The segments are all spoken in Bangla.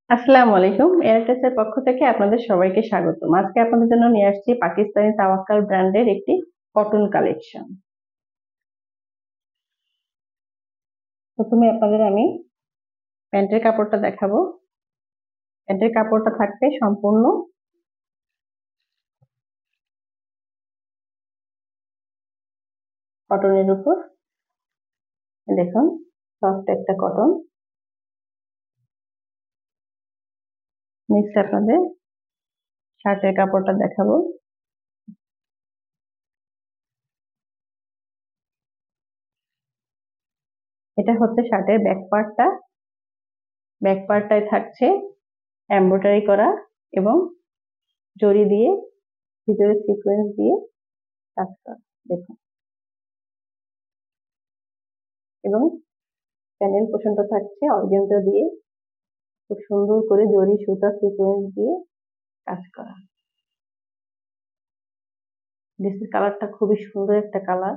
আসসালামু আলাইকুম। এয়ারটেক্সের পক্ষ থেকে আপনাদের সবাইকে স্বাগতম। আজকে আপনাদের জন্য নিয়ে আসছি পাকিস্তানি তাওয়াক্কাল ব্র্যান্ডের একটি কটন কালেকশন। প্রথমে আপনাদের আমি প্যান্টের কাপড়টা দেখাবো। প্যান্টের কাপড়টা থাকবে সম্পূর্ণ কটনের উপর। দেখুন, সফট একটা কটন। নেক্সট আপনাদের শার্টের কাপড়টা দেখাবো। এটা হচ্ছে শার্টের ব্যাক পার্টটা। ব্যাক পার্টটায় থাকছে এমব্রয়ডারি করা এবং জরি দিয়ে ভিতরে সিকোয়েন্স দিয়ে কাজ করা। দেখুন, এবং প্যানেল পোর্শনটা থাকছে অর্গানজা দিয়ে খুব সুন্দর করে জরি সুতা সিকোয়েন্স দিয়ে কাজ করা। ড্রেসের কালারটা খুবই সুন্দর একটা কালার।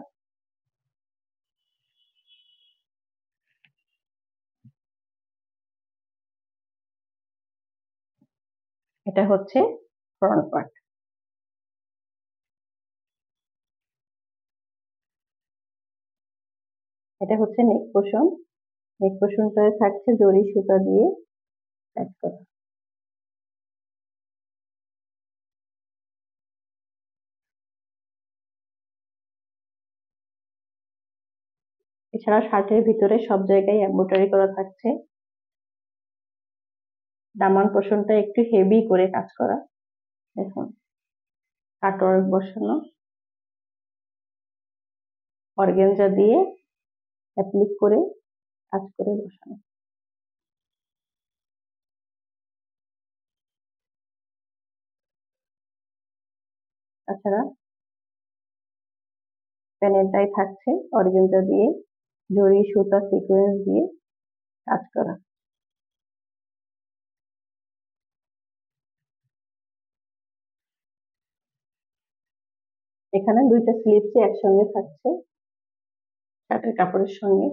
এটা হচ্ছে ফ্রন্ট পার্ট। এটা হচ্ছে নেক পোর্শন। নেক পোর্শনটায় থাকছে জরি সুতা দিয়ে কাজ করা। এছাড়া শার্টের ভিতরে সব জায়গায় এমব্রয়ডারি করা থাকছে। দামান পোর্শনটা একটু হেভি করে কাজ করা। দেখুন, কাটওয়ার্ক বসানো, অর্গানজা দিয়ে অ্যাপ্লিক করে কাজ করে বসানো। তাছাড়া প্যানেলটাই থাকছে অর্গানজা দিয়ে জরি সুতা সিকোয়েন্স দিয়ে কাজ করা। এখানে দুইটা স্লিপসই একসঙ্গে থাকছে শার্টের কাপড়ের সঙ্গে।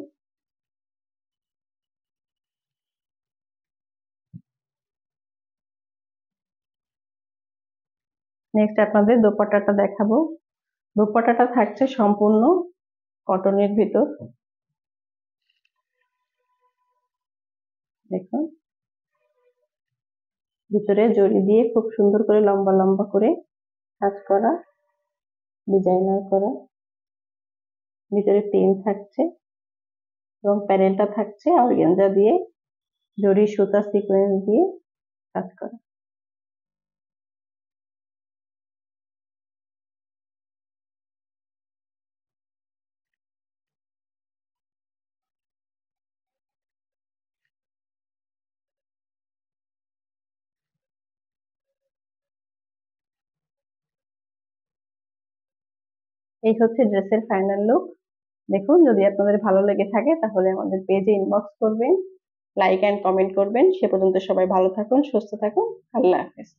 নেক্সট আপনাদের দোপাট্টাটা দেখাবো। দোপাট্টাটা থাকছে সম্পূর্ণ কটনের ভিতর। দেখুন, ভিতরে জরি দিয়ে খুব সুন্দর করে লম্বা লম্বা করে কাজ করা, ডিজাইনার করা। ভিতরে পেন থাকছে এবং প্যানেলটা থাকছে অর্গানজা দিয়ে জরি সুতা সিকোয়েন্স দিয়ে কাজ করা। এই হচ্ছে ড্রেসের ফাইনাল লুক। দেখুন, যদি আপনাদের ভালো লেগে থাকে তাহলে আমাদের পেজে ইনবক্স করবেন, লাইক এন্ড কমেন্ট করবেন। সে পর্যন্ত সবাই ভালো থাকুন, সুস্থ থাকুন। আল্লাহ হাফেজ।